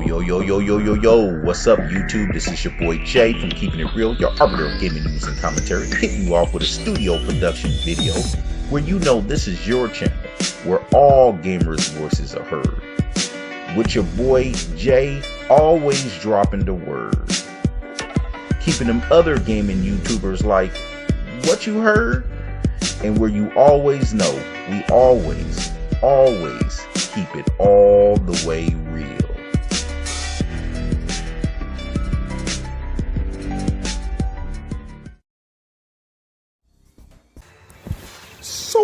Yo, what's up, YouTube? This is your boy Jay from Keeping It Real, your arbiter of gaming news and commentary, hitting you off with a studio production video where you know this is your channel, where all gamers' voices are heard. With your boy Jay, always dropping the word. Keeping them other gaming YouTubers like, what you heard? And where you always know, we always keep it all the way real. So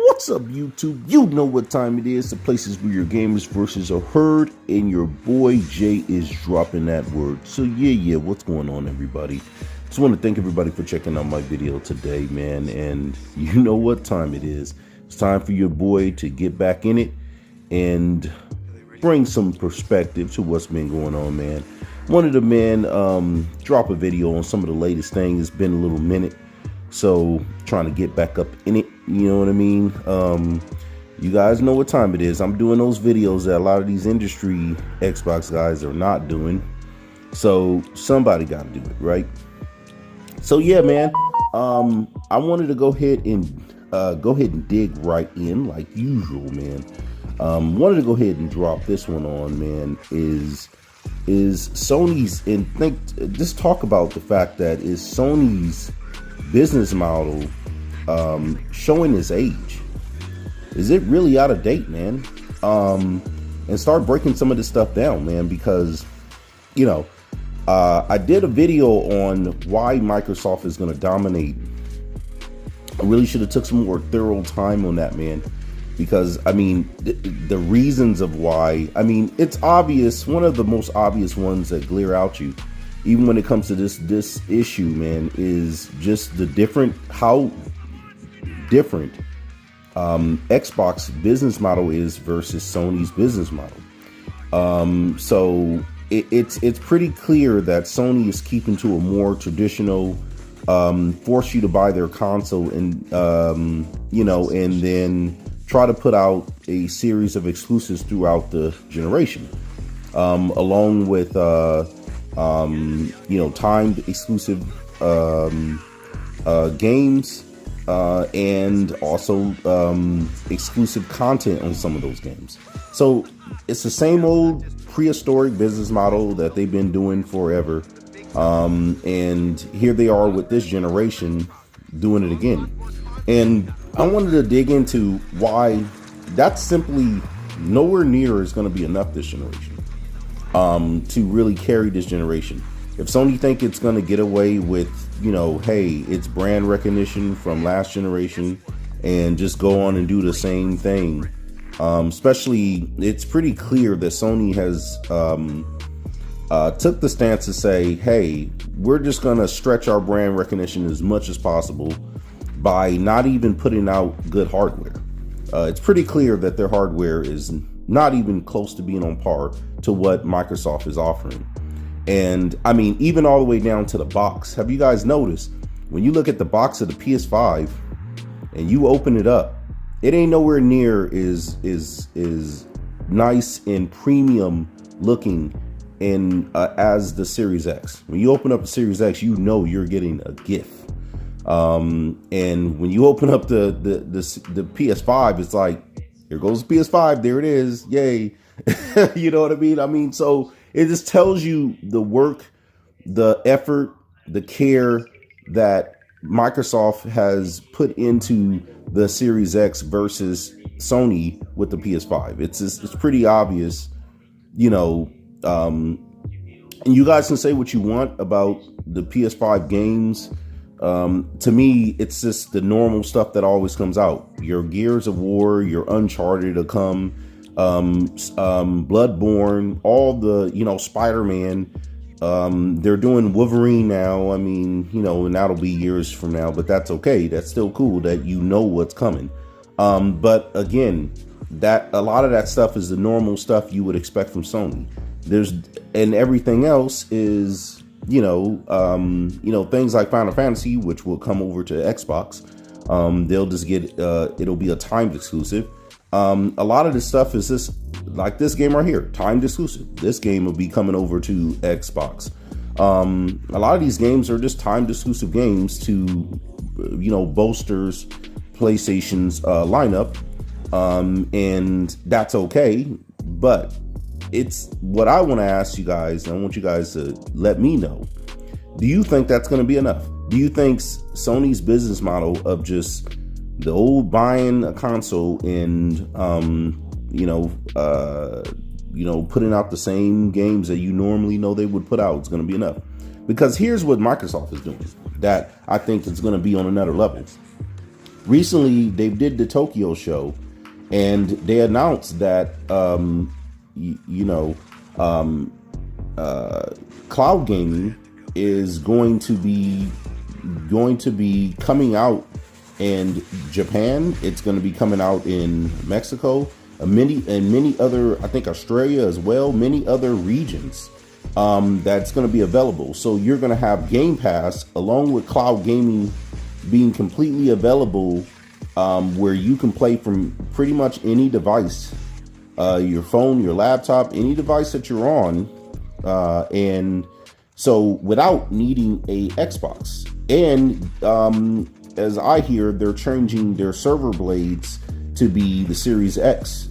what's up, YouTube? You know what time it is. The places where your gamers' voices are heard, and your boy Jay is dropping that word. So yeah, what's going on, everybody? Just want to thank everybody for checking out my video today, man. And you know what time it is. It's time for your boy to get back in it and bring some perspective to what's been going on, man. Wanted to, man, drop a video on some of the latest things. It's been a little minute, so trying to get back up in it, you know what I mean? You guys know what time it is. I'm doing those videos that a lot of these industry Xbox guys are not doing, so somebody got to do it, right? So yeah, man, I wanted to go ahead and dig right in like usual, man. Wanted to go ahead and drop this one on, man, is Sony's, and just talk about the fact that is Sony's business model showing its age. Is it really out of date, man? And start breaking some of this stuff down, man, because, you know, I did a video on why Microsoft is going to dominate. I really should have took some more thorough time on that, man, because I mean the reasons of why. I mean, it's obvious. One of the most obvious ones that glare out you, even when it comes to this issue, man, is just the how different Xbox business model is versus Sony's business model. So it's pretty clear that Sony is keeping to a more traditional, force you to buy their console and you know, and then try to put out a series of exclusives throughout the generation, along with you know, timed exclusive games, and also exclusive content on some of those games. So it's the same old prehistoric business model that they've been doing forever, and here they are with this generation doing it again. And I wanted to dig into why that's simply nowhere near is going to be enough this generation, to really carry this generation. If Sony think it's going to get away with, you know, hey, it's brand recognition from last generation and just go on and do the same thing, especially it's pretty clear that Sony has took the stance to say, hey, we're just going to stretch our brand recognition as much as possible by not even putting out good hardware. It's pretty clear that their hardware is not even close to being on par to what Microsoft is offering. And I mean, even all the way down to the box. Have you guys noticed when you look at the box of the PS5 and you open it up, it ain't nowhere near is nice and premium looking in as the Series X. When you open up the Series X, you know you're getting a gift. And when you open up the PS5, it's like, here goes the PS5, there it is, yay. You know what I mean? I mean, so it just tells you the work, the effort, the care that Microsoft has put into the Series X versus Sony with the PS5. It's pretty obvious, you know. And you guys can say what you want about the PS5 games. To me, it's just the normal stuff that always comes out. Your Gears of War, your Uncharted to come, Bloodborne, all the, you know, Spider-Man. They're doing Wolverine now. I mean, you know, and that'll be years from now, but that's okay. That's still cool that you know what's coming. But again, that a lot of that stuff is the normal stuff you would expect from Sony. And everything else is, you know, things like Final Fantasy, which will come over to Xbox. They'll just get, it'll be a timed exclusive. A lot of this stuff is just like this game right here, timed exclusive. This game will be coming over to Xbox. A lot of these games are just timed exclusive games to, bolsters PlayStation's lineup, and that's okay. But it's what I want to ask you guys, and I want you guys to let me know. Do you think that's going to be enough? Do you think Sony's business model of just the old buying a console and putting out the same games that you normally know they would put out is going to be enough? Because here's what Microsoft is doing that I think is going to be on another level. Recently, they did the Tokyo show, and they announced that cloud gaming is going to be coming out in Japan. It's going to be coming out in Mexico, many other, I think Australia as well, many other regions that's going to be available. So you're going to have Game Pass along with cloud gaming being completely available, where you can play from pretty much any device, your phone, your laptop, any device that you're on, and so without needing a Xbox. And as I hear, they're changing their server blades to be the Series X.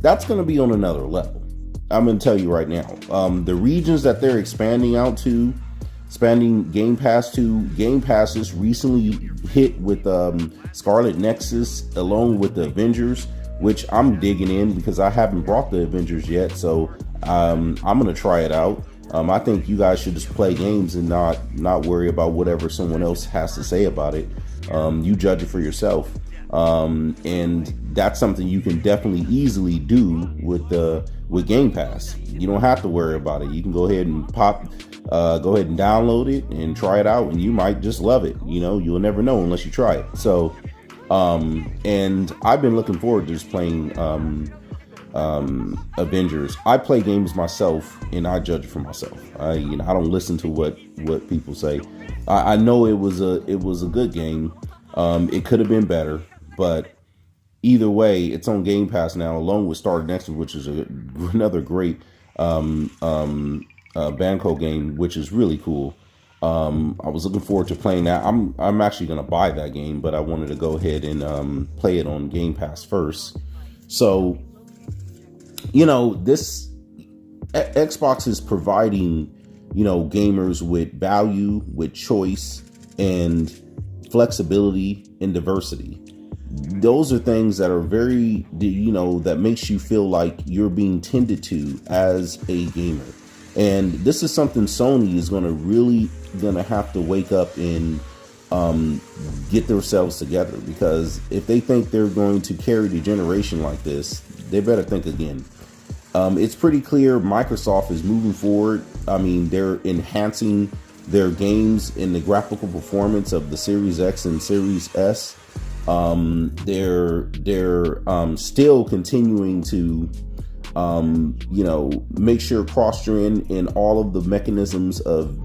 That's going to be on another level. I'm going to tell you right now. The regions that they're expanding out to, expanding Game Pass to, Game Pass is recently hit with Scarlet Nexus along with the Avengers, which I'm digging in because I haven't brought the Avengers yet. So I'm going to try it out. I think you guys should just play games and not worry about whatever someone else has to say about it. You judge it for yourself. And that's something you can definitely easily do with Game Pass. You don't have to worry about it. You can go ahead and go ahead and download it and try it out, and you might just love it. You'll never know unless you try it. So, and I've been looking forward to just playing Avengers. I play games myself and I judge it for myself. I don't listen to what people say. I know it was a good game. It could have been better, but either way, it's on Game Pass now, along with Star Nexus, which is another great Banco game, which is really cool. I was looking forward to playing that. I'm actually going to buy that game, but I wanted to go ahead and play it on Game Pass first. So, this Xbox is providing, gamers with value, with choice, and flexibility and diversity. Those are things that are very, that makes you feel like you're being tended to as a gamer. And this is something Sony is going to have to wake up and get themselves together, because if they think they're going to carry the generation like this, they better think again. It's pretty clear Microsoft is moving forward. I mean, they're enhancing their games in the graphical performance of the Series X and Series S. They're still continuing to make sure cross-gen in all of the mechanisms of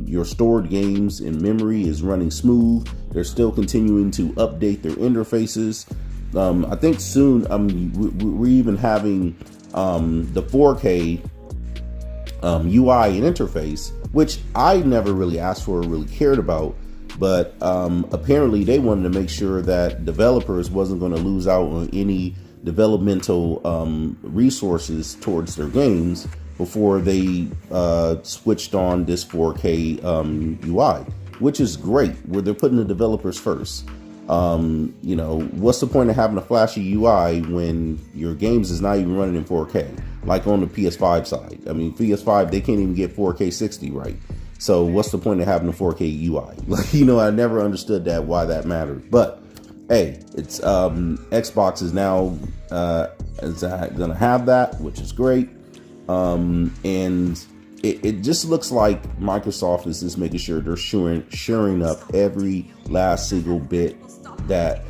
your stored games and memory is running smooth. They're still continuing to update their interfaces. I think soon we're even having the 4K UI and interface, which I never really asked for or really cared about. But apparently they wanted to make sure that developers wasn't going to lose out on any developmental resources towards their games before they switched on this 4K UI, which is great, where they're putting the developers first. What's the point of having a flashy UI when your games is not even running in 4K, like on the PS5 side? I mean, PS5, they can't even get 4K 60 right. So what's the point of having a 4K UI? I never understood why that mattered. But hey, it's Xbox is now going to have that, which is great. And it just looks like Microsoft is just making sure they're shoring up every last single bit that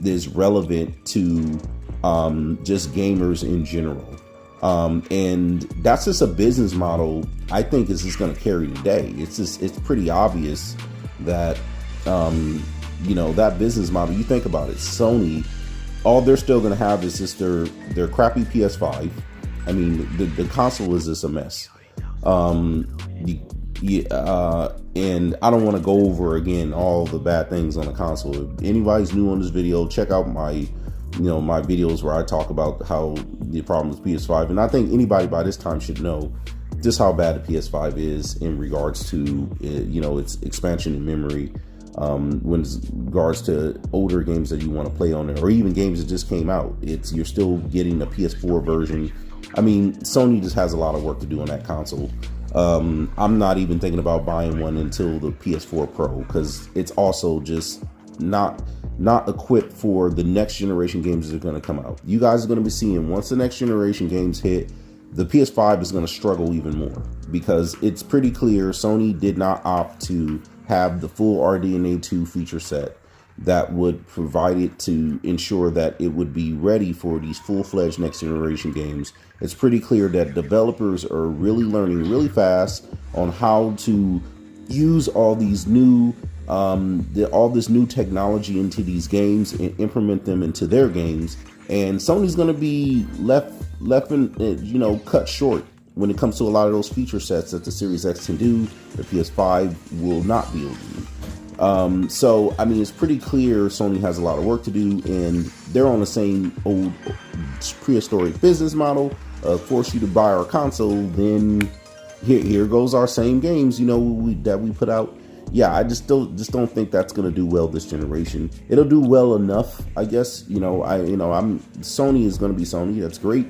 is relevant to just gamers in general. And that's just a business model I think is just going to carry today. It's pretty obvious that, that business model, you think about it, Sony all they're still going to have is just their crappy PS5. I mean, the console is just a mess. And I don't want to go over again all the bad things on the console. If anybody's new on this video, check out my my videos where I talk about how the problem with PS5. And I think anybody by this time should know just how bad the PS5 is in regards to its expansion in memory. When it regards to older games that you want to play on it, or even games that just came out, you're still getting the PS4 version. I mean, Sony just has a lot of work to do on that console. I'm not even thinking about buying one until the PS4 Pro, because it's also just not equipped for the next generation games that are going to come out. You guys are going to be seeing, once the next generation games hit, the PS5 is going to struggle even more, because it's pretty clear Sony did not opt to have the full RDNA 2 feature set that would provide it to ensure that it would be ready for these full-fledged next generation games. It's pretty clear that developers are really learning really fast on how to use all these new all this new technology into these games and implement them into their games. And Sony's going to be left in, cut short when it comes to a lot of those feature sets that the Series X can do. The PS5 will not be able to do. So, I mean, it's pretty clear Sony has a lot of work to do, and they're on the same old prehistoric business model. Force you to buy our console, then here goes our same games, that we put out. Yeah, I just don't think that's going to do well this generation. It'll do well enough, I guess. Sony is going to be Sony. That's great.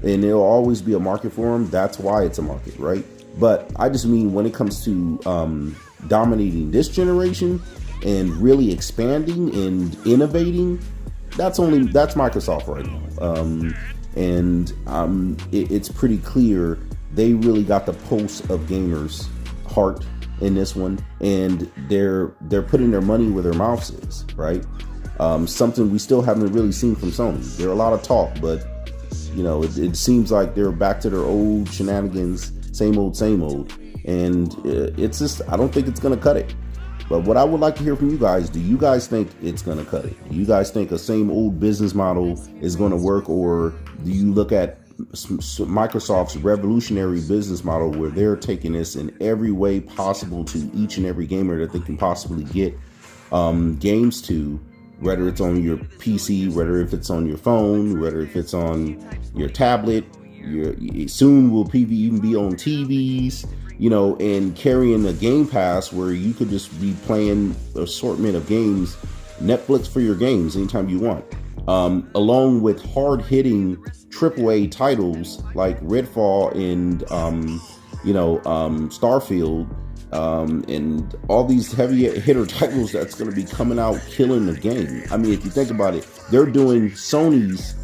And there'll always be a market for them. That's why it's a market, right? But I just mean when it comes to dominating this generation and really expanding and innovating, that's Microsoft right now. It's pretty clear they really got the pulse of gamers' heart in this one, and they're putting their money where their mouths is, right? Something we still haven't really seen from Sony. There are a lot of talk, but it seems like they're back to their old shenanigans, same old, and it's just, I don't think it's gonna cut it. But what I would like to hear from you guys, do you guys think it's gonna cut it? Do you guys think a same old business model is gonna work, or do you look at Microsoft's revolutionary business model where they're taking this in every way possible to each and every gamer that they can possibly get games to, whether it's on your PC, whether if it's on your phone, whether if it's on your tablet, soon will PV even be on TVs, and carrying a Game Pass where you could just be playing an assortment of games, Netflix for your games anytime you want. Along with hard-hitting AAA titles like Redfall and Starfield, and all these heavy hitter titles that's going to be coming out killing the game. I mean, if you think about it, they're doing Sony's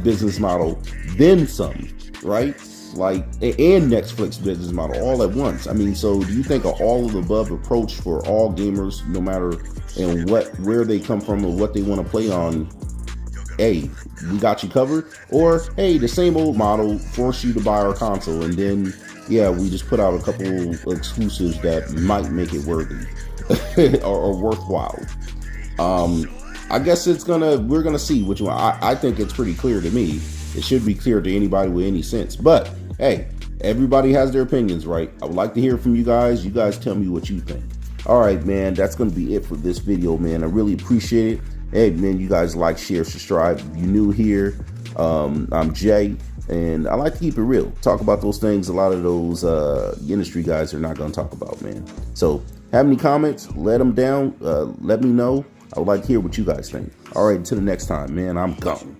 business model, then some, right? And Netflix business model all at once. I mean, so do you think an all of the above approach for all gamers, no matter where they come from or what they want to play on? Hey, we got you covered. Or, hey, the same old model, force you to buy our console, and then, yeah, we just put out a couple exclusives that might make it worthy or worthwhile. I guess we're gonna see which one. I think it's pretty clear to me. It should be clear to anybody with any sense. But, hey, everybody has their opinions, right? I would like to hear from you guys. You guys tell me what you think. All right, man, that's going to be it for this video, man. I really appreciate it. Hey, man, you guys like, share, subscribe. If you're new here, I'm Jay, and I like to keep it real. Talk about those things a lot of those industry guys are not going to talk about, man. So, have any comments? Let them down. Let me know. I would like to hear what you guys think. All right, until the next time, man, I'm gone.